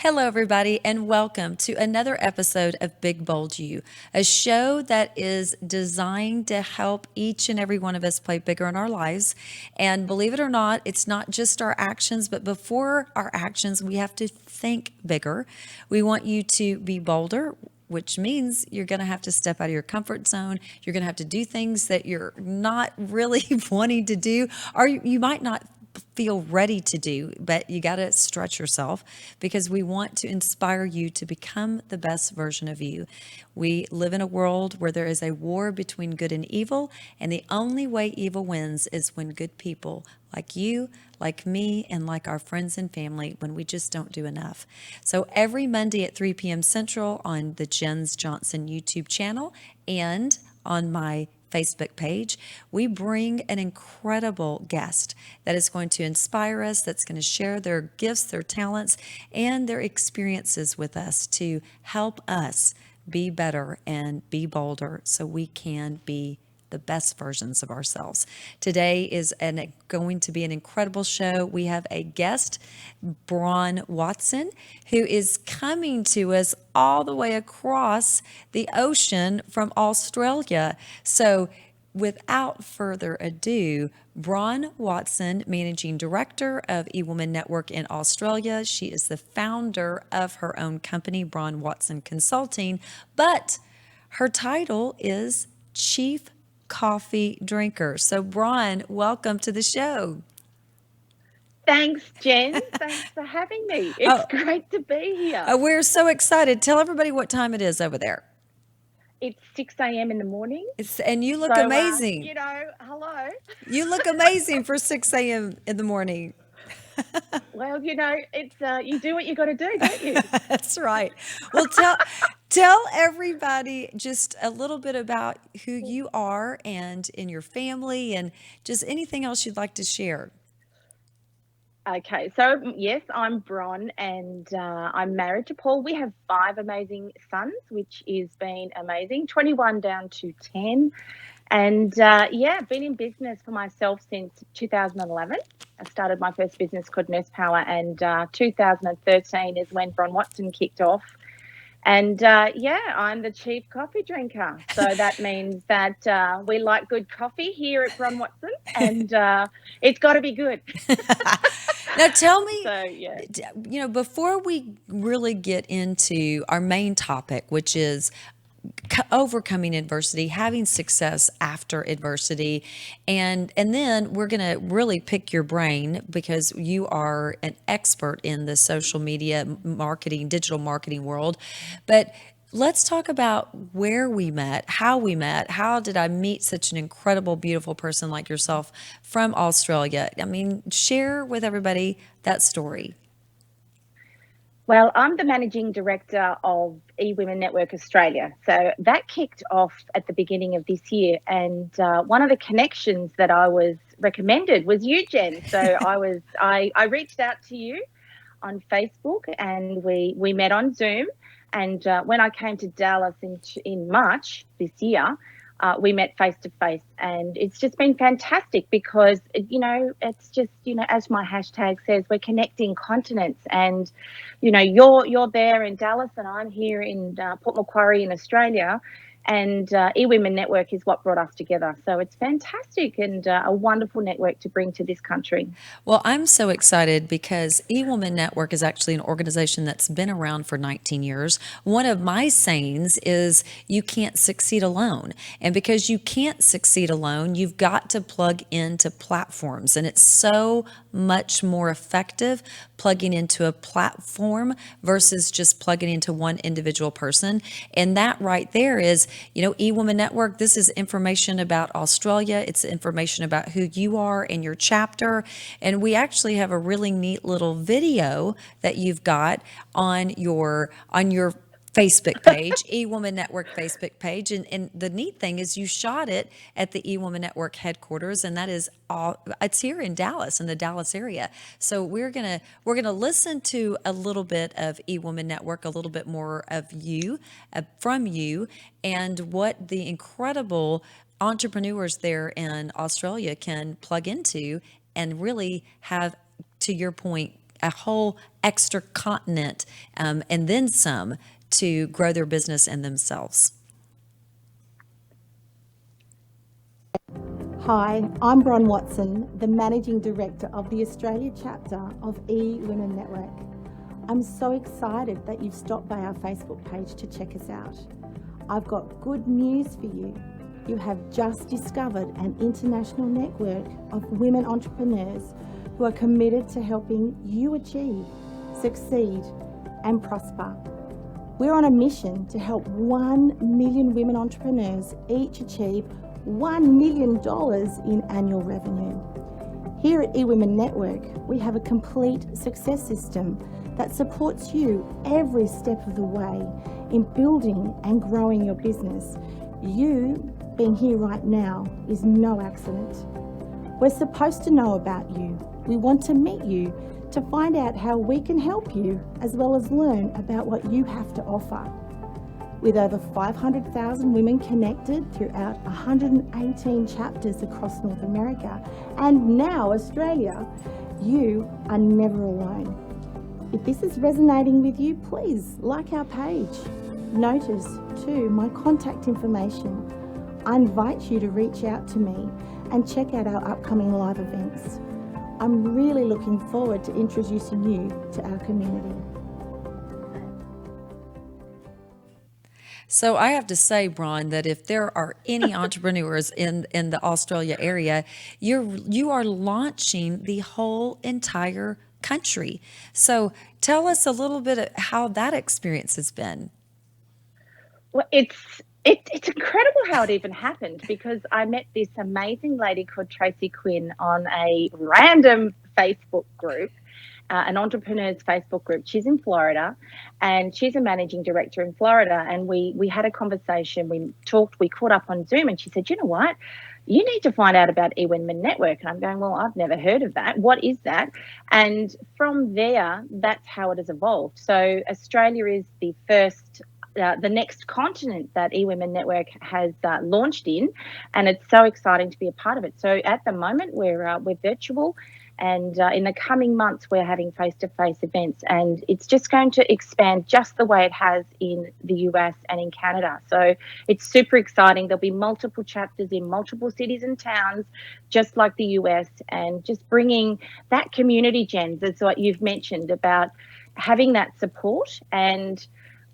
Hello, everybody, and welcome to another episode of Big Bold You, a show that is designed to help each and every one of us play bigger in our lives. And believe it or not, it's not just our actions, but before our actions, we have to think bigger. We want you to be bolder, which means you're going to have to step out of your comfort zone. You're going to have to do things that you're not really wanting to do, or you might not feel ready to do, but you got to stretch yourself because we want to inspire you to become the best version of you. We live in a world where there is a war between good and evil, and the only way evil wins is when good people like you, like me, and like our friends and family, when we just don't do enough. So every Monday at 3 p.m. Central on the Jens Johnson YouTube channel and on my Facebook page, we bring an incredible guest that is going to inspire us, that's going to share their gifts, their talents, and their experiences with us to help us be better and be bolder so we can be the best versions of ourselves. Today is going to be an incredible show. We have a guest, Bron Watson, who is coming to us all the way across the ocean from Australia. So, without further ado, Bron Watson, Managing Director of eWoman Network in Australia. She is the founder of her own company, Bron Watson Consulting, but her title is Chief Coffee Drinker. So, Bron, welcome to the show. Thanks, Jen. Thanks for having me. It's Oh, great to be here. we're so excited. Tell everybody what time it is over there. It's 6 a.m. in the morning. And you look So, amazing. hello. You look amazing for 6 a.m. in the morning. Well, it's you do what you got to do, don't you? That's right. Well, tell everybody just a little bit about who you are and in your family and just anything else you'd like to share. Okay, so yes, I'm Bron and I'm married to Paul. We have five amazing sons, which has been amazing, 21 down to 10. And yeah, been in business for myself since 2011. I started my first business called Nurse Power, and 2013 is when Bron Watson kicked off. And yeah, I'm the chief coffee drinker. So that means that we like good coffee here at Bron Watson, and it's got to be good. Now, tell me, So yeah. before we really get into our main topic, which is overcoming adversity, having success after adversity, and then we're going to really pick your brain because you are an expert in the social media marketing, digital marketing world. But let's talk about where we met, how we met. How did I meet such an incredible, beautiful person like yourself from Australia? I mean, share with everybody that story. Well, I'm the managing director of eWomen Network Australia. So that kicked off at the beginning of this year. And one of the connections that I was recommended was you, Jen. So I reached out to you on Facebook, and we met on Zoom. And when I came to Dallas in March this year, we met face to face, and it's just been fantastic because it's just as my hashtag says, we're connecting continents, and you're there in Dallas, and I'm here in Port Macquarie in Australia, and eWomen Network is what brought us together. So it's fantastic and a wonderful network to bring to this country. Well, I'm so excited because eWoman Network is actually an organization that's been around for 19 years. One of my sayings is you can't succeed alone. And because you can't succeed alone, you've got to plug into platforms. And it's so much more effective plugging into a platform versus just plugging into one individual person. And that right there is, eWoman Network, this is information about Australia. It's information about who you are and your chapter. And we actually have a really neat little video that you've got on your Facebook page, eWoman Network Facebook page. And the neat thing is you shot it at the eWoman Network headquarters, and that is it's here in Dallas, in the Dallas area. So we're gonna listen to a little bit of eWoman Network, a little bit more of you, from you, and what the incredible entrepreneurs there in Australia can plug into and really have, to your point, a whole extra continent and then some to grow their business and themselves. Hi, I'm Bron Watson, the Managing Director of the Australia chapter of eWomen Network. I'm so excited that you've stopped by our Facebook page to check us out. I've got good news for you. You have just discovered an international network of women entrepreneurs who are committed to helping you achieve, succeed, and prosper. We're on a mission to help 1 million women entrepreneurs each achieve $1 million in annual revenue. Here at eWomen Network, we have a complete success system that supports you every step of the way in building and growing your business. You being here right now is no accident. We're supposed to know about you. We want to meet you to find out how we can help you, as well as learn about what you have to offer. With over 500,000 women connected throughout 118 chapters across North America and now Australia, you are never alone. If this is resonating with you, please like our page. Notice too my contact information. I invite you to reach out to me and check out our upcoming live events. I'm really looking forward to introducing you to our community. So I have to say, Bron, that if there are any entrepreneurs in the Australia area, you are launching the whole entire country. So tell us a little bit of how that experience has been. Well, it's incredible how it even happened, because I met this amazing lady called Tracy Quinn on a random Facebook group, an entrepreneurs Facebook group. She's in Florida, and she's a managing director in Florida. And we had a conversation. We talked. We caught up on Zoom, and she said, "You know what? You need to find out about eWomen Network." And I'm going, "Well, I've never heard of that. What is that?" And from there, that's how it has evolved. So Australia is the first. The next continent that eWomen Network has launched in, and it's so exciting to be a part of it. So at the moment, we're virtual, and in the coming months, we're having face-to-face events, and it's just going to expand just the way it has in the US and in Canada. So it's super exciting. There'll be multiple chapters in multiple cities and towns, just like the US, and just bringing that community, Jen. That's what you've mentioned about having that support. And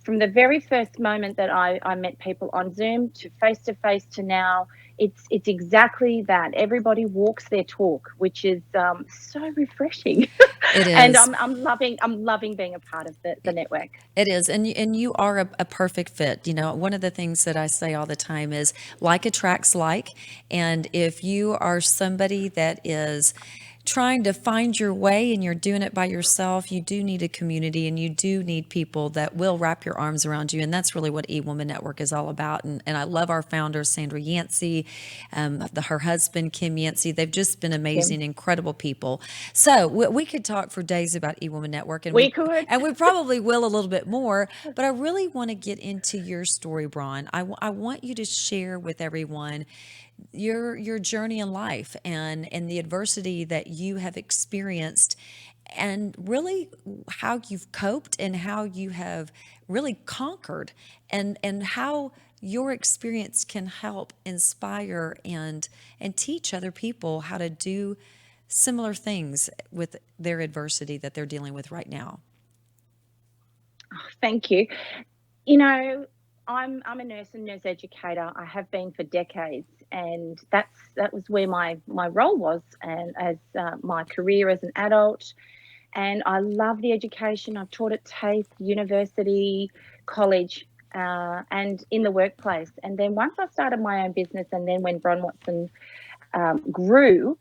from the very first moment that I met people on Zoom to face to now, it's exactly that. Everybody walks their talk, which is so refreshing. It is. And I'm loving being a part of the network. It is, and you are a perfect fit. You know, one of the things that I say all the time is like attracts like, and if you are somebody that is trying to find your way and you're doing it by yourself, you do need a community, and you do need people that will wrap your arms around you. And that's really what eWomen Network is all about. And I love our founder, Sandra Yancey, her husband, Kim Yancey. They've just been amazing, incredible people. So we could talk for days about eWomen Network, and we could. And we probably will a little bit more, but I really want to get into your story, Bron. I want you to share with everyone your journey in life and the adversity that you have experienced, and really how you've coped and how you have really conquered, and how your experience can help inspire and teach other people how to do similar things with their adversity that they're dealing with right now. Thank you. You know, I'm a nurse and nurse educator. I have been for decades, and that was where my role was, and as my career as an adult. And I love the education. I've taught at TAFE, university, college, and in the workplace. And then once I started my own business, and then when Bron Watson grew,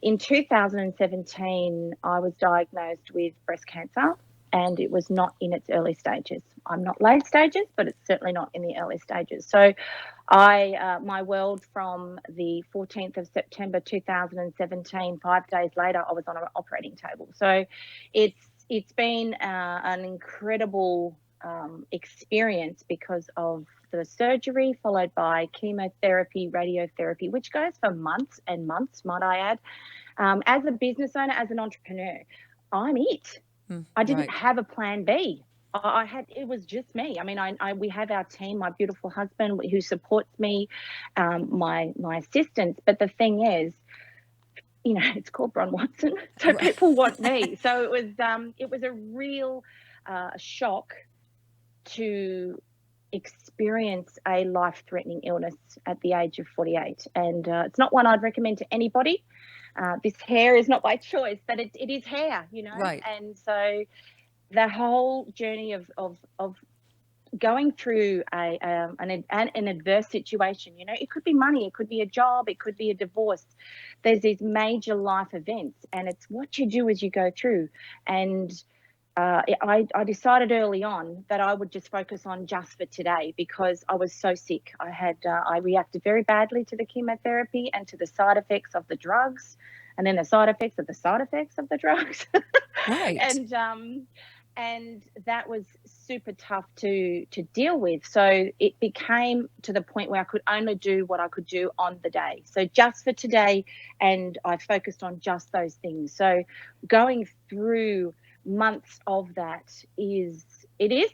in 2017, I was diagnosed with breast cancer, and it was not in its early stages. I'm not late stages, but it's certainly not in the early stages. So my world from the 14th of September 2017, 5 days later, I was on an operating table. So it's been an incredible experience because of the surgery, followed by chemotherapy, radiotherapy, which goes for months and months, might I add. As a business owner, as an entrepreneur, I'm it. I didn't Right. have a plan B. I had, it was just me. I mean, we have our team, my beautiful husband who supports me, my assistants. But the thing is, it's called Bron Watson, so Right. people want me. So it was a real shock to experience a life-threatening illness at the age of 48, and it's not one I'd recommend to anybody. This hair is not by choice, but it is hair, Right. and so the whole journey of going through an adverse situation, it could be money, it could be a job, it could be a divorce. There's these major life events, and it's what you do as you go through. And I decided early on that I would just focus on just for today, because I was so sick. I reacted very badly to the chemotherapy and to the side effects of the drugs, and then the side effects of the side effects of the drugs. Right. And that was super tough to deal with. So it became to the point where I could only do what I could do on the day. So just for today, and I focused on just those things. So going through months of that is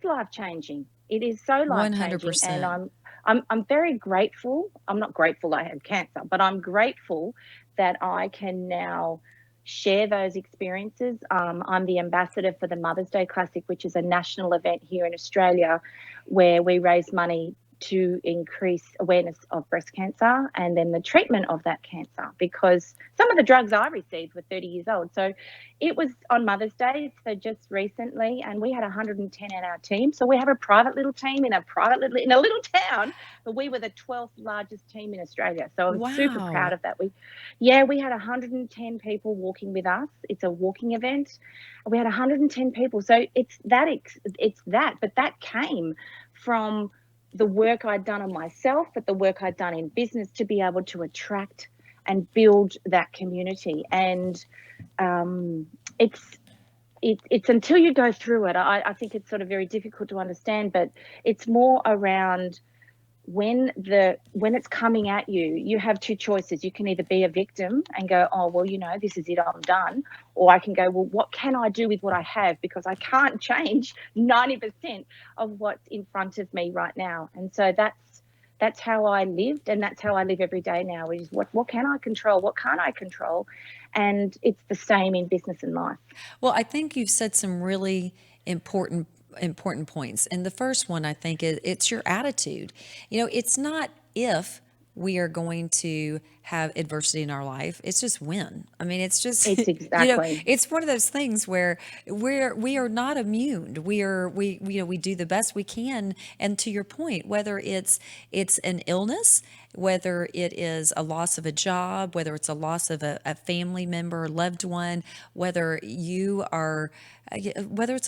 life changing. It is so life changing, and 100%. I'm very grateful. I'm not grateful I had cancer, but I'm grateful that I can now share those experiences. I'm the ambassador for the Mother's Day Classic, which is a national event here in Australia where we raise money to increase awareness of breast cancer and then the treatment of that cancer, because some of the drugs I received were 30 years old. So it was on Mother's Day, so just recently, and we had 110 in our team. So we have a private little team in a little town, but we were the 12th largest team in Australia. So I'm super proud Wow. of that. We had 110 people walking with us. It's a walking event. We had 110 people. So but that came from the work I'd done on myself, but the work I'd done in business to be able to attract and build that community. And it's it's until you go through it, I think it's sort of very difficult to understand, but it's more around when it's coming at you, you have two choices. You can either be a victim and go, oh, well, this is it, I'm done. Or I can go, well, what can I do with what I have? Because I can't change 90% of what's in front of me right now. And so that's how I lived, and that's how I live every day now, is what can I control? What can't I control? And it's the same in business and life. Well, I think you've said some really important points. And the first one, I think, is it's your attitude. It's not if we are going to have adversity in our life. It's just when. I mean, it's just, It's exactly. it's one of those things where we are not immune. We do the best we can. And to your point, whether it's an illness, whether it is a loss of a job, whether it's a loss of a family member, loved one, whether it's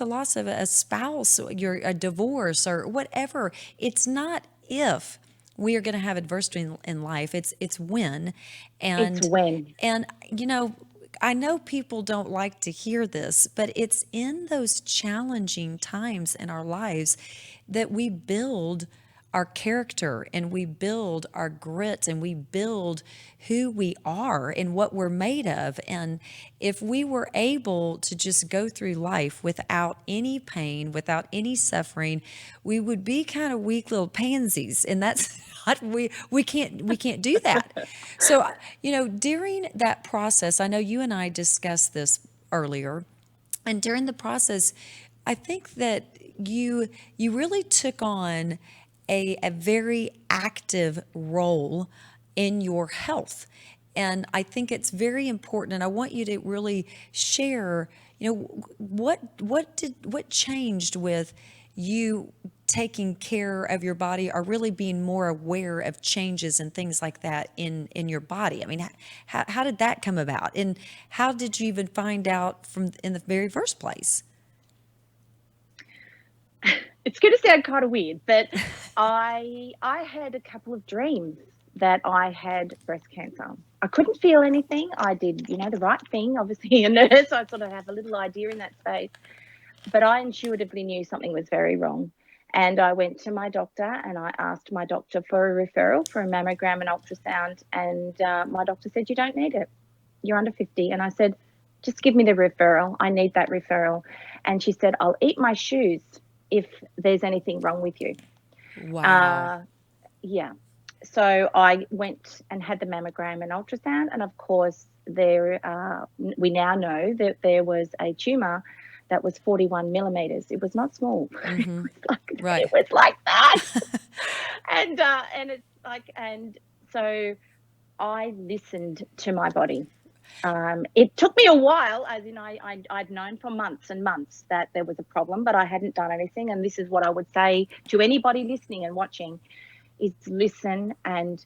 a loss of a spouse, a divorce, or whatever, it's not if we are going to have adversity in life. It's when, It's and when. and I know people don't like to hear this, but it's in those challenging times in our lives that we build our character and we build our grit and we build who we are and what we're made of. And if we were able to just go through life without any pain, without any suffering, we would be kind of weak little pansies. And that's not, we can't do that. So, during that process, I know you and I discussed this earlier, and during the process, I think that you really took on a very active role in your health. And I think it's very important. And I want you to really share, what changed with you taking care of your body, or really being more aware of changes and things like that in your body. I mean, how did that come about? And how did you even find out in the very first place? It's going to sound kind of weird, but I had a couple of dreams that I had breast cancer. I couldn't feel anything. I did, the right thing, obviously a nurse. I sort of have a little idea in that space, but I intuitively knew something was very wrong. And I went to my doctor and I asked my doctor for a referral for a mammogram and ultrasound. And my doctor said, you don't need it. You're under 50. And I said, just give me the referral. I need that referral. And she said, I'll eat my shoes if there's anything wrong with you. Wow. Yeah. So I went and had the mammogram and ultrasound, and of course, we now know that there was a tumor that was 41 millimeters. It was not small. Mm-hmm. It Right. was like that, and it's like, and so I listened to my body. It took me a while, as in I'd known for months and months that there was a problem, but I hadn't done anything. And this is what I would say to anybody listening and watching: is listen and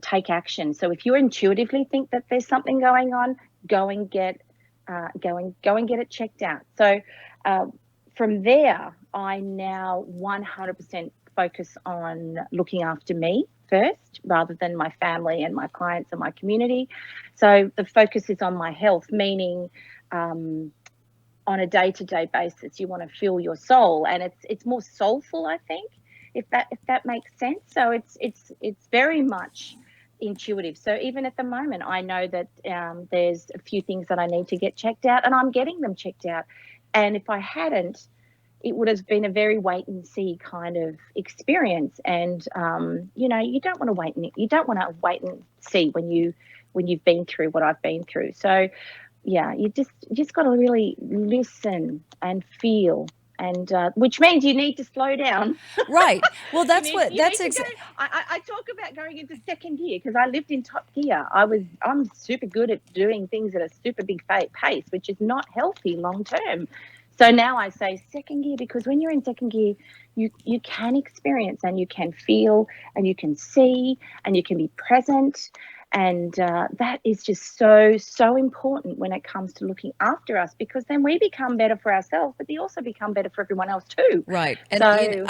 take action. So if you intuitively think that there's something going on, go and get it checked out. So from there, I now 100% focus on looking after me first, rather than my family and my clients and my community. So the focus is on my health, meaning on a day-to-day basis, you want to fuel your soul, and it's more soulful, I think, if that makes sense. So it's very much intuitive. So even at the moment, I know that there's a few things that I need to get checked out, and I'm getting them checked out. And if I hadn't, it would have been a very wait and see kind of experience. And you know, you don't want to wait and see when you've been through what I've been through. So yeah, you just got to really listen and feel, and which means you need to slow down. Right. Well, that's You what need that's to go. I talk about going into second gear because I lived in top gear. I'm super good at doing things at a super big pace, which is not healthy long term. So now I say second gear, because when you're in second gear, you can experience and you can feel and you can see and you can be present. And that is just so important when it comes to looking after us, because then we become better for ourselves, but they also become better for everyone else too. right. So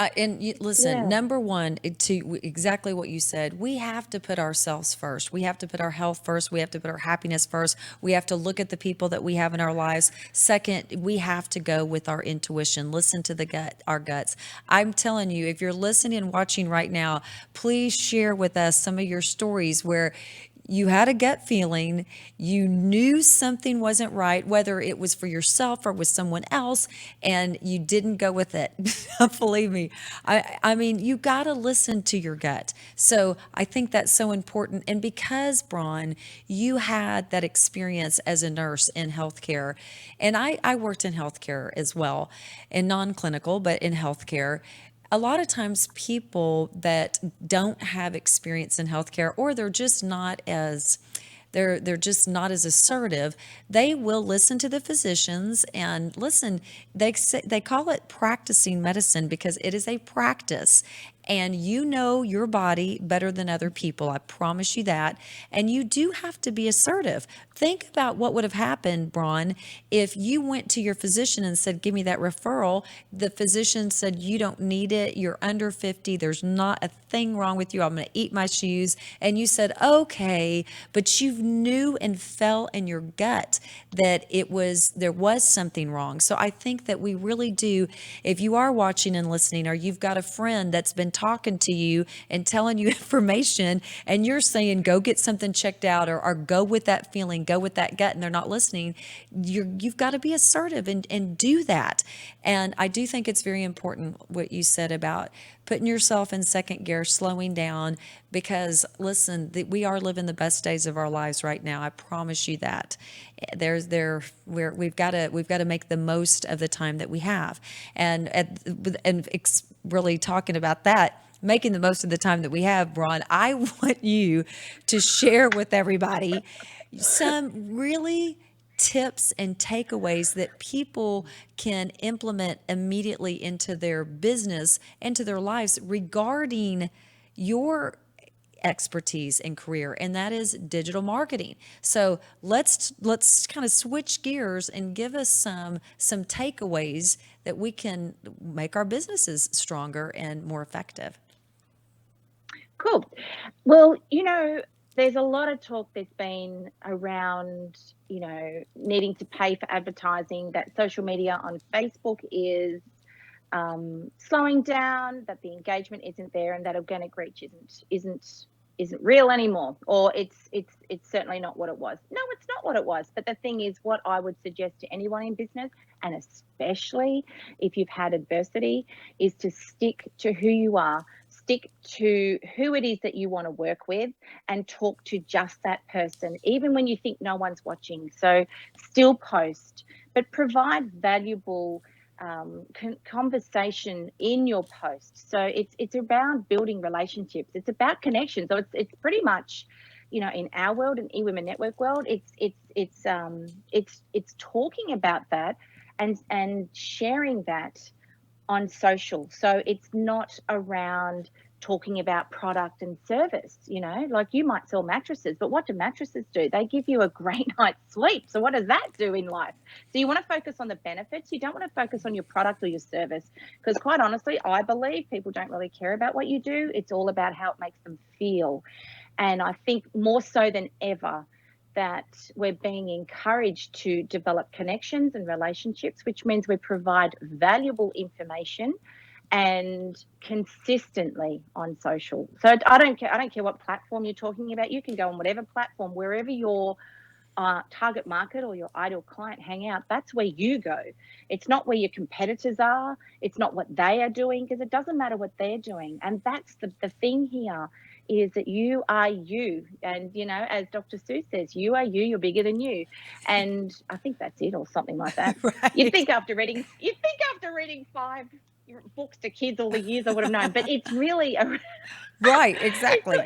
Listen, yeah, number one, to exactly what you said, we have to put ourselves first. We have to put our health first. We have to put our happiness first. We have to look at the people that we have in our lives. Second, we have to go with our intuition, listen to our guts. I'm telling you, if you're listening and watching right now, please share with us some of your stories where you had a gut feeling, you knew something wasn't right, whether it was for yourself or with someone else, and you didn't go with it. Believe me. I mean, you got to listen to your gut. So I think that's so important. And because, Braun, you had that experience as a nurse in healthcare, and I worked in healthcare as well, in non-clinical, but in healthcare. A lot of times people that don't have experience in healthcare, or they're just not as assertive, they will listen to the physicians and listen. They call it practicing medicine because it is a practice, and you know your body better than other people. I promise you that. And you do have to be assertive. Think about what would have happened, Braun, if you went to your physician and said, give me that referral. The physician said, you don't need it. You're under 50. There's not a thing wrong with you. I'm going to eat my shoes. And you said, okay, but you knew and felt in your gut that there was something wrong. So I think that we really do, if you are watching and listening, or you've got a friend that's been talking to you and telling you information, and you're saying, go get something checked out, or go with that feeling, go with that gut, and they're not listening, you've got to be assertive and do that. And I do think it's very important what you said about putting yourself in second gear, slowing down, because listen, we are living the best days of our lives right now. I promise you that. We've got to make the most of the time that we have, and really talking about that, making the most of the time that we have, Braun, I want you to share with everybody some really tips and takeaways that people can implement immediately into their business and to their lives regarding your expertise and career, and that is digital marketing. So let's kind of switch gears and give us some takeaways that we can make our businesses stronger and more effective. cool. Well, there's a lot of talk that's been around, needing to pay for advertising, that social media on Facebook is slowing down, that the engagement isn't there, and that organic reach isn't isn't real anymore, or it's certainly not what it was. No, it's not what it was. But the thing is, what I would suggest to anyone in business, and especially if you've had adversity, is to stick to who you are, stick to who it is that you want to work with, and talk to just that person, even when you think no one's watching. So still post, but provide valuable conversation in your post. So it's about building relationships. It's about connections. So it's pretty much, in our world, in eWomen Network world, it's talking about that and sharing that on social. So it's not around talking about product and service, like you might sell mattresses, but what do mattresses do? They give you a great night's sleep. So what does that do in life? So you want to focus on the benefits. You don't want to focus on your product or your service, because quite honestly, I believe people don't really care about what you do. It's all about how it makes them feel. And I think more so than ever, that we're being encouraged to develop connections and relationships, which means we provide valuable information and consistently on social. So I don't care what platform you're talking about. You can go on whatever platform, wherever your target market or your ideal client hang out. That's where you go. It's not where your competitors are. It's not what they are doing, because it doesn't matter what they're doing. And that's the thing here, is that you are you. And, as Dr. Sue says, you are you, you're bigger than you. And I think that's it, or something like that. Right. You'd think after reading 5 books to kids all the years I would have known, but it's really Right, exactly.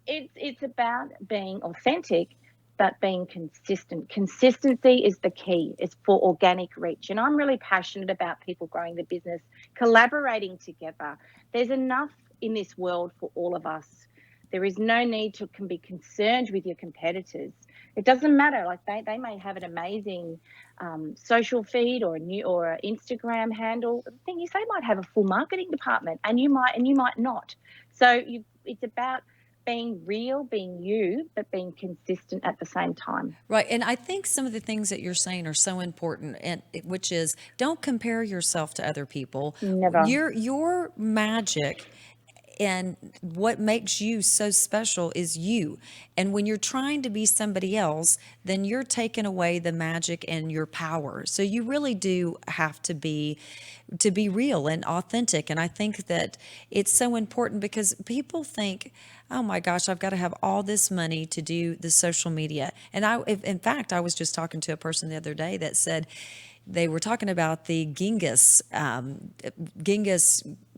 it's about being authentic, but being consistent. Consistency is the key. It's for organic reach. And I'm really passionate about people growing the business, collaborating together. There's enough in this world for all of us. There is no need to be concerned with your competitors. It doesn't matter. Like they may have an amazing social feed or an Instagram handle. The thing is, they might have a full marketing department, and you might not. So it's about being real, being you, but being consistent at the same time. Right. And I think some of the things that you're saying are so important, and which is, don't compare yourself to other people. Never. Your magic and what makes you so special is you. And when you're trying to be somebody else, then you're taking away the magic and your power. So you really do have to be real and authentic. And I think that it's so important, because people think, oh my gosh, I've got to have all this money to do the social media. And in fact, I was just talking to a person the other day that said, they were talking about the Genghis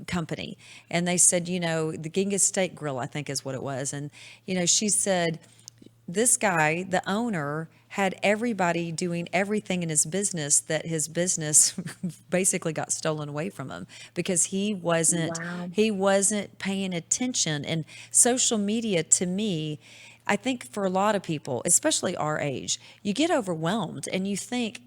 company. And they said, the Genghis Steak Grill, I think is what it was. And, she said, this guy, the owner, had everybody doing everything in his business, that his business basically got stolen away from him, because he wasn't paying attention. And social media, to me, I think for a lot of people, especially our age, you get overwhelmed and you think,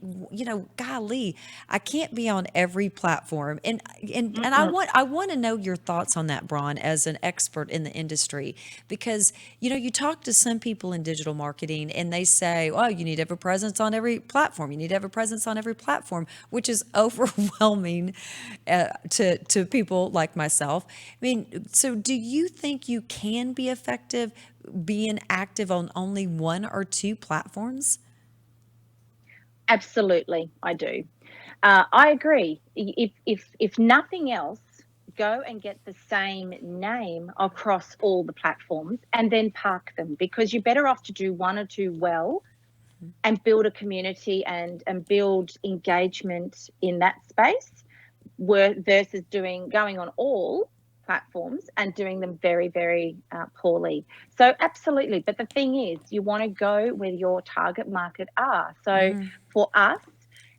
golly, I can't be on every platform. And I want to know your thoughts on that, Bron, as an expert in the industry, because, you talk to some people in digital marketing and they say, oh, you need to have a presence on every platform. You need to have a presence on every platform, which is overwhelming to people like myself. I mean, so do you think you can be effective being active on only one or two platforms? Absolutely, I do. I agree. If nothing else, go and get the same name across all the platforms and then park them, because you're better off to do one or two well and build a community and build engagement in that space, versus going on all platforms and doing them very, very poorly. So absolutely. But the thing is, you want to go where your target market are. So for us,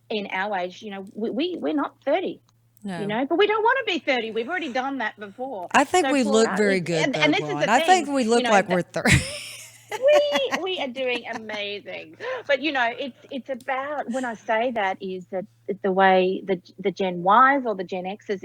in our age, we're not 30. No. But we don't want to be 30. We've already done that before. I think So we for look us, very good, though, and this is Bron. the I thing, think we look like we're 30. we are doing amazing. But it's about, when I say that, is that the way the Gen Ys or the Gen X's,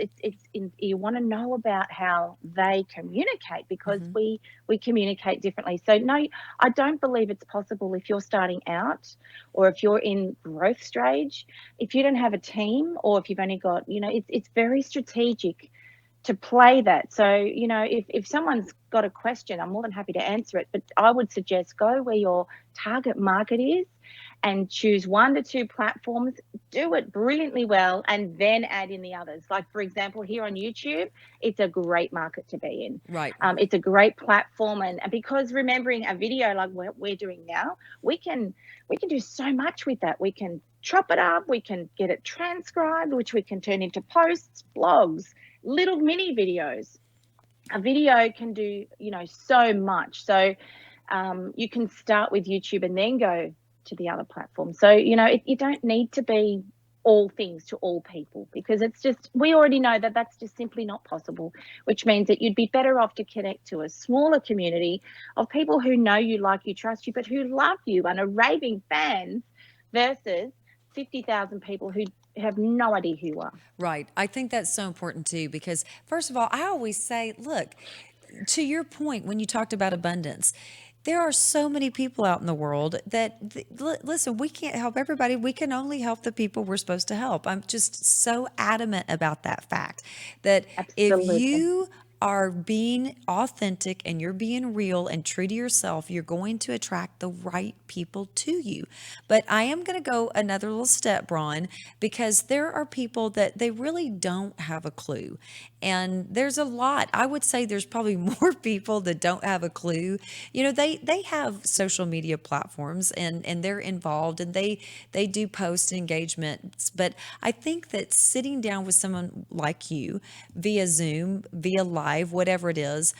you want to know about how they communicate, because we communicate differently. So no, I don't believe it's possible, if you're starting out or if you're in growth stage, if you don't have a team, or if you've only got, it's very strategic to play that. So, you know, if someone's got a question, I'm more than happy to answer it. But I would suggest go where your target market is and choose 1 to 2 platforms, do it brilliantly well, and then add in the others. Like, for example, here on YouTube, it's a great market to be in. Right. It's a great platform. And because remembering a video like what we're doing now, we can do so much with that. We can chop it up, we can get it transcribed, which we can turn into posts, blogs, little mini videos. A video can do, you know, so much. So you can start with YouTube and then go to the other platforms. So, you know, you don't need to be all things to all people, because it's just, we already know that that's just simply not possible, which means that you'd be better off to connect to a smaller community of people who know you, like you, trust you, but who love you and are raving fans versus 50,000 people who have no idea who you are. Right. I think that's so important too, because first of all, I always say, look, to your point, when you talked about abundance, there are so many people out in the world that, listen, we can't help everybody. We can only help the people we're supposed to help. I'm just so adamant about that fact that if Absolutely. you are being authentic and you're being real and true to yourself, you're going to attract the right people to you. But I am going to go another little step, Bron, because there are people that they really don't have a clue. And there's a lot. I would say there's probably more people that don't have a clue. You know, they have social media platforms and they're involved and they do post engagements. But I think that sitting down with someone like you via Zoom, via live, whatever it is,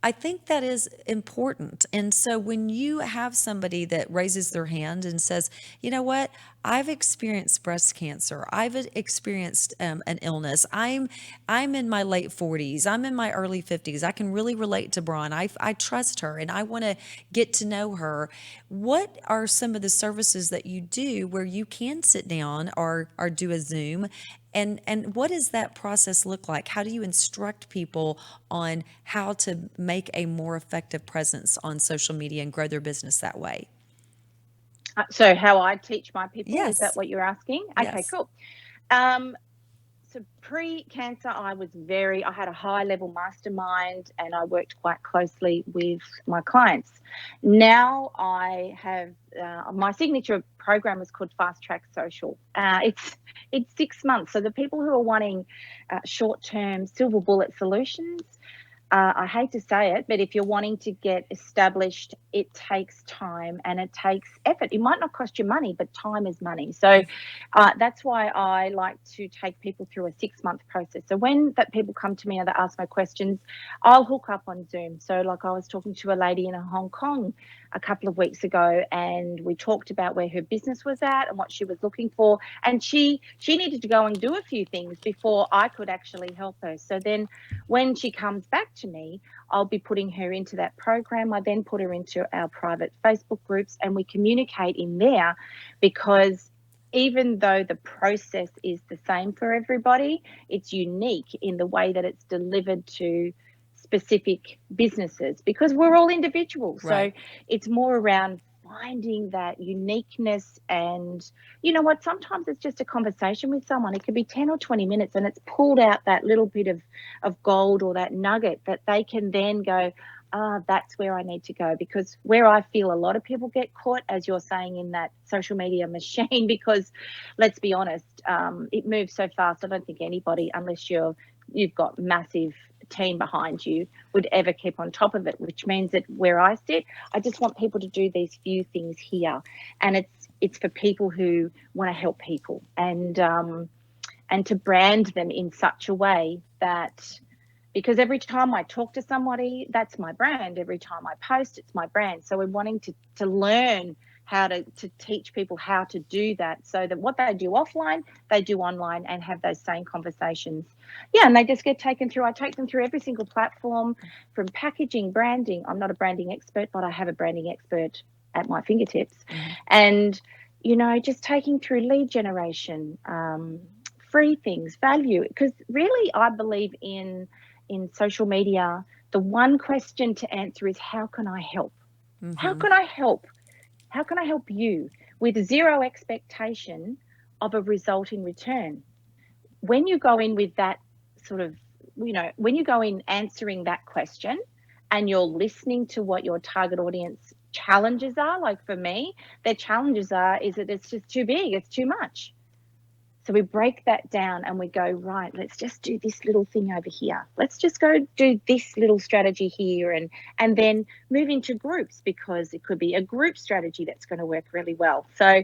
I think that is important. And so when you have somebody that raises their hand and says, you know what, I've experienced breast cancer, I've experienced an illness, I'm in my late 40s, I'm in my early 50s, I can really relate to Bron, I trust her and I want to get to know her. What are some of the services that you do where you can sit down or do a Zoom? And what does that process look like? How do you instruct people on how to make a more effective presence on social media and grow their business that way? So how I teach my people, is Yes. that what you're asking? Okay, Yes. cool. So pre-cancer, I had a high-level mastermind and I worked quite closely with my clients. Now I have, my signature program is called Fast Track Social. It's 6 months. So the people who are wanting short-term silver bullet solutions, I hate to say it, but if you're wanting to get established, it takes time and it takes effort. It might not cost you money, but time is money. So that's why I like to take people through a 6-month process. So when that people come to me and they ask my questions, I'll hook up on Zoom. So like I was talking to a lady in Hong Kong a couple of weeks ago, and we talked about where her business was at and what she was looking for. And she needed to go and do a few things before I could actually help her. So then when she comes back to me, I'll be putting her into that program. I then put her into our private Facebook groups and we communicate in there, because even though the process is the same for everybody, it's unique in the way that it's delivered to specific businesses, because we're all individuals. Right. So it's more around finding that uniqueness. And you know what, sometimes it's just a conversation with someone. It could be 10 or 20 minutes and it's pulled out that little bit of gold or that nugget that they can then go, that's where I need to go. Because where I feel a lot of people get caught, as you're saying, in that social media machine, because let's be honest, it moves so fast. I don't think anybody, unless you've got massive team behind you, would ever keep on top of it, which means that where I sit, I just want people to do these few things here. And it's for people who want to help people and to brand them in such a way that, because every time I talk to somebody, that's my brand. Every time I post, it's my brand. So we're wanting to learn how to teach people how to do that, so that what they do offline, they do online and have those same conversations. Yeah, and they just get taken through. I take them through every single platform, from packaging, branding. I'm not a branding expert, but I have a branding expert at my fingertips. Mm-hmm. And, you know, just taking through lead generation, free things, value. Because really, I believe in social media, the one question to answer is, how can I help? Mm-hmm. How can I help? How can I help you, with zero expectation of a result in return? When you go in with that sort of when you go in answering that question and you're listening to what your target audience challenges are, like for me, their challenges is that it's just too big, it's too much. So we break that down and we go, right, let's just do this little thing over here. Let's just go do this little strategy here, and then move into groups, because it could be a group strategy that's going to work really well. So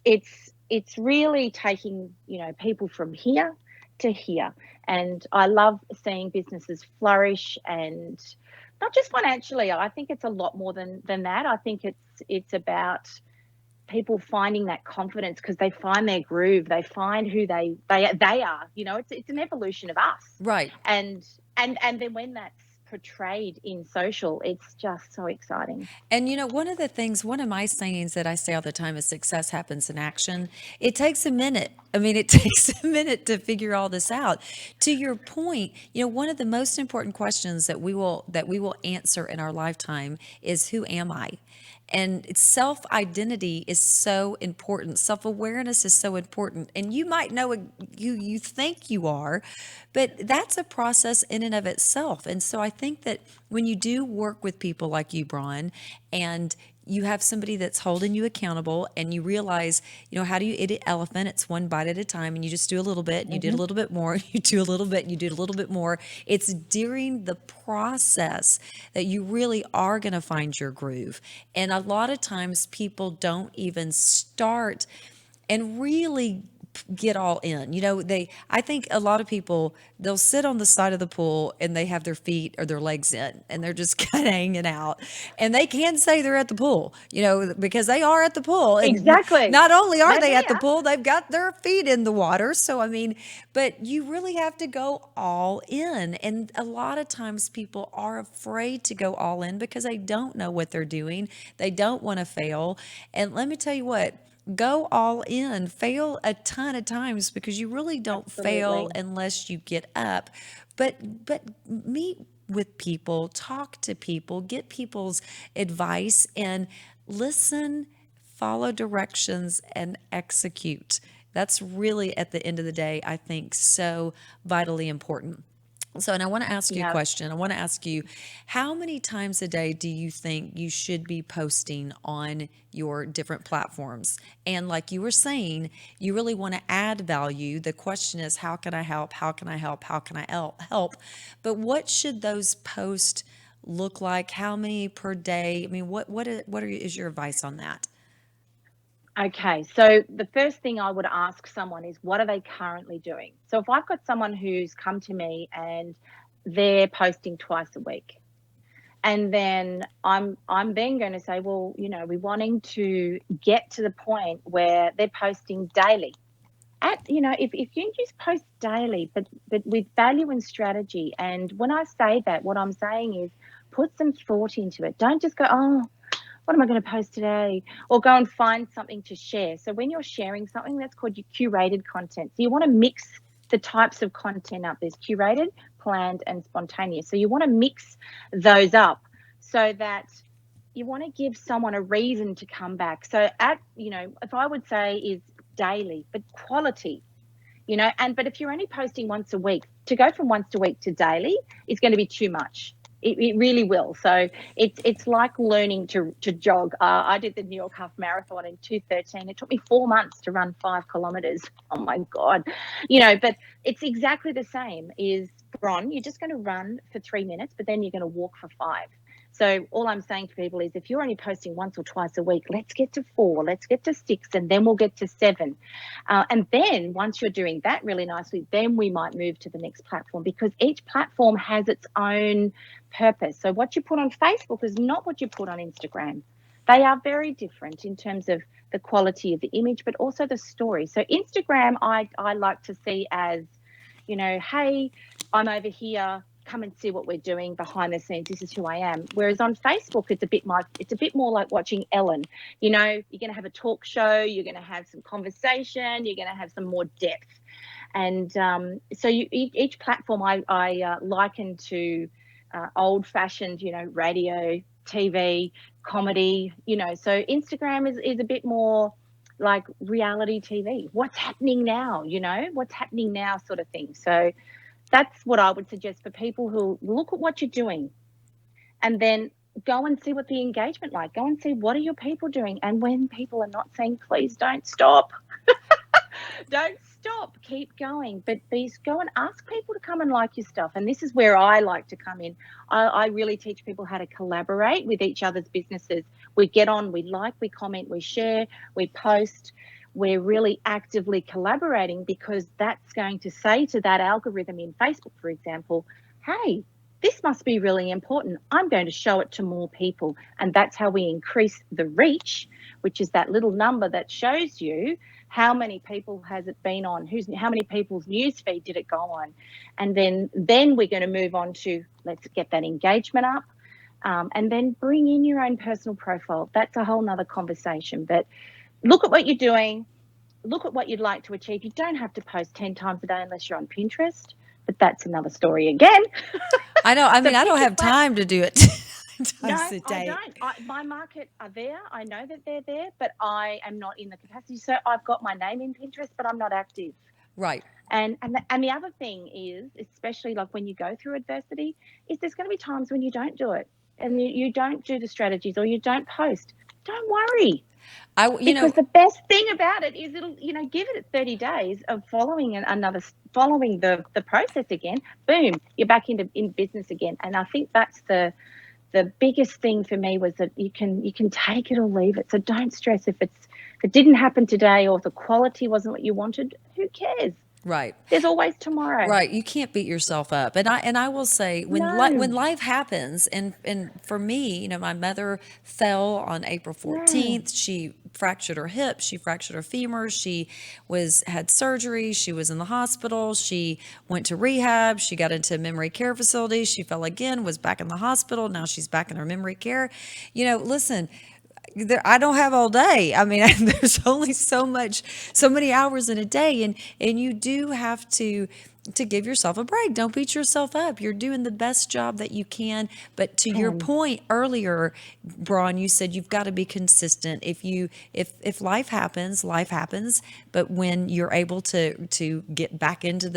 it's really taking, people from here to here. And I love seeing businesses flourish, and not just financially. I think it's a lot more than that. I think it's about people finding that confidence because they find their groove, they find who they are. It's an evolution of us, Right. and then when that's portrayed in social, it's just so exciting. And one of my sayings that I say all the time is success happens in action. It takes a minute. I mean, it takes a minute to figure all this out. To your point, one of the most important questions that we will answer in our lifetime is, who am I? And self-identity is so important. Self-awareness is so important. And you might know you think you are, but that's a process in and of itself. And so I think that when you do work with people like you, Bron, and you have somebody that's holding you accountable, and you realize, how do you eat an elephant? It's one bite at a time, and you just do a little bit, and you do a little bit more, you do a little bit, and you do a little bit more. It's during the process that you really are going to find your groove. And a lot of times people don't even start and really get all in. I think a lot of people, they'll sit on the side of the pool and they have their feet or their legs in, and they're just kind of hanging out, and they can say they're at the pool, because they are at the pool. And Exactly. not only are they at the there. pool, they've got their feet in the water. So, but you really have to go all in. And a lot of times people are afraid to go all in because they don't know what they're doing. They don't want to fail. And let me tell you what, go all in, fail a ton of times, because you really don't fail Absolutely. unless you get up. But meet with people, talk to people, get people's advice, and listen, follow directions, and execute. That's really, at the end of the day, I think, so vitally important. So, and I want to ask you a Yeah. question. I want to ask you, how many times a day do you think you should be posting on your different platforms? And like you were saying, you really want to add value. The question is, how can I help? How can I help? How can I help? But what should those posts look like? How many per day? I mean, is your advice on that? Okay, so the first thing I would ask someone is, what are they currently doing? So if I've got someone who's come to me and they're posting twice a week, and then I'm then going to say, well, we're wanting to get to the point where they're posting daily. If you just post daily, but with value and strategy. And when I say that, what I'm saying is, put some thought into it. Don't just go, oh, what am I going to post today? Or go and find something to share. So when you're sharing something, that's called your curated content. So you want to mix the types of content up. There's curated, planned, and spontaneous. So you want to mix those up so that you want to give someone a reason to come back. So if I would say is daily, but quality, but if you're only posting once a week, to go from once a week to daily is going to be too much. It really will. So it's like learning to jog. I did the New York Half Marathon in 2013. It took me 4 months to run 5 kilometers. Oh my God. But it's exactly the same. Bron, you're just going to run for 3 minutes, but then you're going to walk for 5. So all I'm saying to people is, if you're only posting once or twice a week, let's get to 4, let's get to 6, and then we'll get to 7. And then once you're doing that really nicely, then we might move to the next platform, because each platform has its own purpose. So what you put on Facebook is not what you put on Instagram. They are very different in terms of the quality of the image, but also the story. So Instagram, I like to see as, hey, I'm over here, come and see what we're doing behind the scenes. This is who I am. Whereas on Facebook, it's a bit more like watching Ellen. You're going to have a talk show, you're going to have some conversation, you're going to have some more depth. And so each platform I liken to old-fashioned, radio, TV, comedy. So Instagram is a bit more like reality TV. What's happening now? What's happening now, sort of thing. So that's what I would suggest for people who look at what you're doing and then go and see what the engagement like. Go and see what are your people doing. And when people are not saying, please don't stop, don't stop, keep going. But please go and ask people to come and like your stuff. And this is where I like to come in. I really teach people how to collaborate with each other's businesses. We get on, we like, we comment, we share, we post. We're really actively collaborating because that's going to say to that algorithm in Facebook, for example, hey, this must be really important. I'm going to show it to more people. And that's how we increase the reach, which is that little number that shows you how many people has it been on, how many people's newsfeed did it go on. And then we're going to move on to let's get that engagement up. And then bring in your own personal profile. That's a whole nother conversation. But look at what you're doing. Look at what you'd like to achieve. You don't have to post 10 times a day unless you're on Pinterest, but that's another story again. I know. I So mean, I don't pick a have plat- time to do it No, times a I day. don't. My market are there. I know that they're there, but I am not in the capacity. So I've got my name in Pinterest, but I'm not active. Right. And the other thing is, especially like when you go through adversity, is there's going to be times when you don't do it and you don't do the strategies or you don't post. Don't worry. Because the best thing about it is it'll, give it 30 days of following the process again. Boom, you're back in business again. And I think that's the biggest thing for me was that you can take it or leave it. So don't stress if it didn't happen today or if the quality wasn't what you wanted. Who cares? Right. There's always tomorrow. Right. You can't beat yourself up. And I will say when No. when life happens, and for me, my mother fell on April 14th. She fractured her hip, she fractured her femur, she had surgery, she was in the hospital, she went to rehab, she got into a memory care facility, she fell again, was back in the hospital, now she's back in her memory care. Listen, I don't have all day. I mean, there's only so many hours in a day, and you do have to give yourself a break. Don't beat yourself up. You're doing the best job that you can. But to your point earlier, Braun, you said you've got to be consistent. If life happens, life happens. But when you're able to get back onto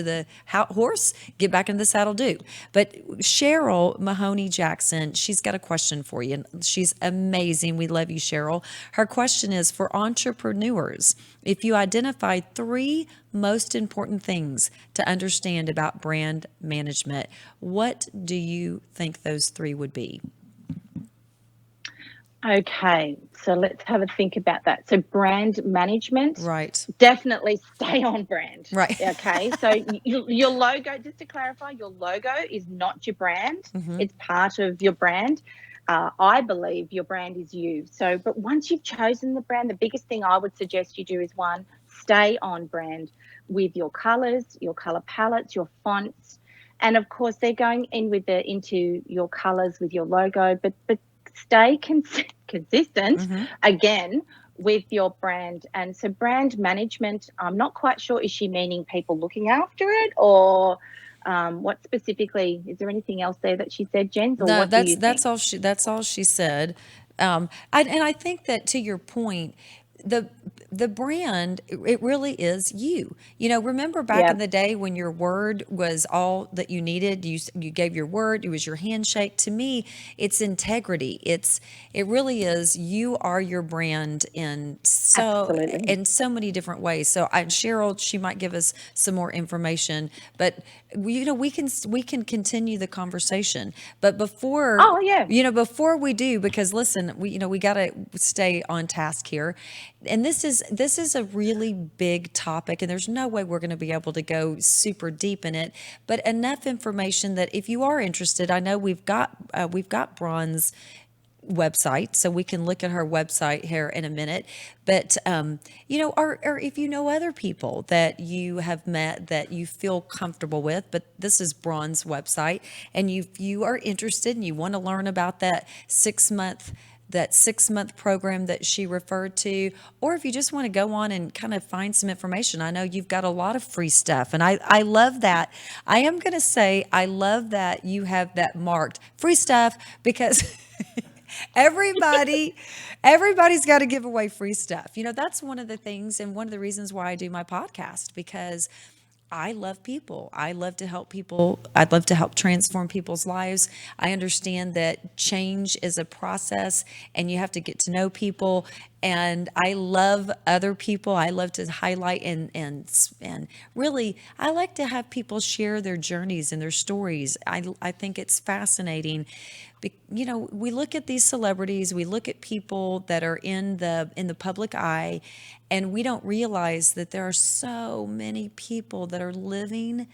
the horse, get back into the saddle, do. But Cheryl Mahoney Jackson, she's got a question for you, and she's amazing. We love you, Cheryl. Her question is for entrepreneurs. If you identify 3 most important things to understand about brand management, what do you think those 3 would be? Okay, so let's have a think about that. So brand management, Right. definitely stay on brand. Right. Okay, so your logo, just to clarify, your logo is not your brand. Mm-hmm. It's part of your brand. I believe your brand is you. So, but once you've chosen the brand, the biggest thing I would suggest you do is 1, stay on brand with your colors, your color palettes, your fonts. And of course, they're going in into your colors with your logo, but stay consistent again with your brand. And so brand management, I'm not quite sure, is she meaning people looking after it or what specifically? Is there anything else there that she said, Jens? Or No, what do you that's think? that's all she said. I think that to your point, the brand, it really is you. Remember back in the day when your word was all that you needed, you gave your word, it was your handshake. To me, it's integrity. It really is, you are your brand in so many different ways. So Cheryl, she might give us some more information, but we can continue the conversation. But before before we do, because listen, we got to stay on task here. And this is a really big topic, and there's no way we're going to be able to go super deep in it, but enough information that if you are interested, I know we've got Braun's website, so we can look at her website here in a minute. But or if you know other people that you have met that you feel comfortable with, but this is Braun's website, and you are interested and you want to learn about that 6-month program that she referred to, or if you just want to go on and kind of find some information. I know you've got a lot of free stuff, and I love that. I am going to say I love that you have that marked free stuff, because everybody's got to give away free stuff. That's one of the things and one of the reasons why I do my podcast, because I love people. I love to help people. I'd love to help transform people's lives. I understand that change is a process and you have to get to know people. And I love other people. I love to highlight and really, I like to have people share their journeys and their stories. I think it's fascinating. You know, we look at these celebrities, we look at people that are in the public eye, and we don't realize that there are so many people that are living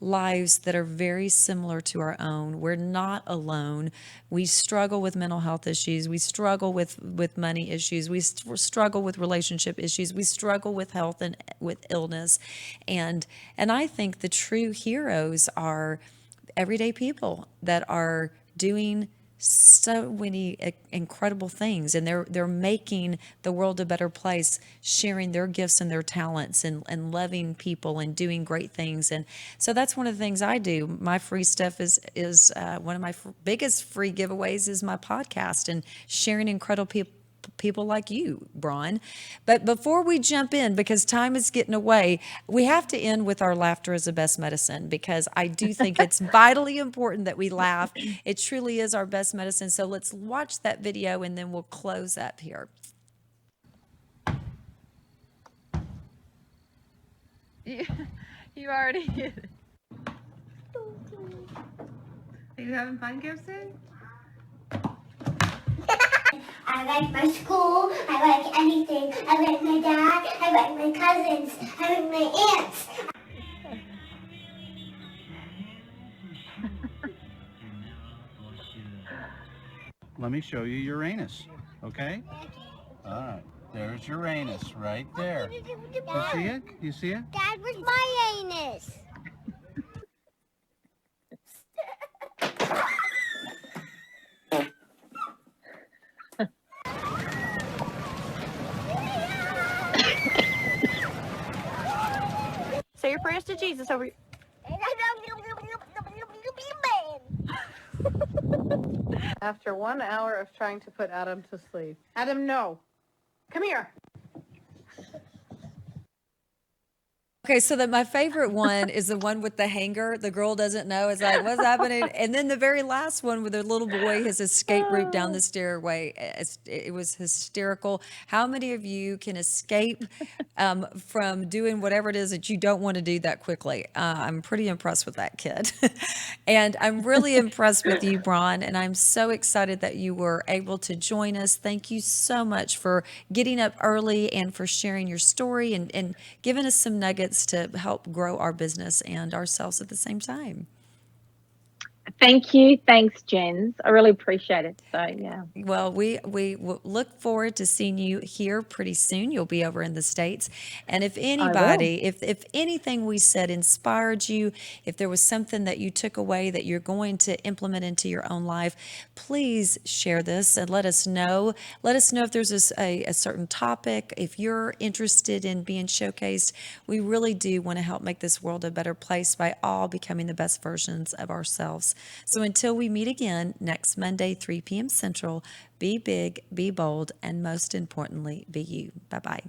lives that are very similar to our own. We're not alone. We struggle with mental health issues. We struggle with money issues. We struggle with relationship issues. We struggle with health and with illness. And I think the true heroes are everyday people that are doing so many incredible things, and they're making the world a better place, sharing their gifts and their talents and loving people and doing great things. And so that's one of the things I do. My free stuff is one of my biggest free giveaways is my podcast and sharing incredible people like you, Bron. But before we jump in, because time is getting away, we have to end with our laughter is the best medicine, because I do think it's vitally important that we laugh. It truly is our best medicine. So let's watch that video and then we'll close up here. You already did it. Are you having fun, Gibson? I like my school, I like anything. I like my dad, I like my cousins, I like my aunts. Let me show you Uranus, okay? All right, there's Uranus right there. You see it? You see it? Dad, where's my anus? Say your prayers to Jesus over. After 1 hour of trying to put Adam to sleep. Adam, no. Come here. Okay, so that my favorite one is the one with the hanger. The girl doesn't know. It's like, what's happening? And then the very last one with the little boy, his escape route down the stairway. It was hysterical. How many of you can escape from doing whatever it is that you don't want to do that quickly? I'm pretty impressed with that kid. And I'm really impressed with you, Bron. And I'm so excited that you were able to join us. Thank you so much for getting up early and for sharing your story and giving us some nuggets to help grow our business and ourselves at the same time. Thank you. Thanks, Jens. I really appreciate it. So, yeah. Well, we look forward to seeing you here pretty soon. You'll be over in the States. And if anybody, if anything we said inspired you, if there was something that you took away that you're going to implement into your own life, please share this and let us know. Let us know if there's a certain topic. If you're interested in being showcased, we really do want to help make this world a better place by all becoming the best versions of ourselves. So until we meet again next Monday, 3 p.m. Central, be big, be bold, and most importantly, be you. Bye-bye.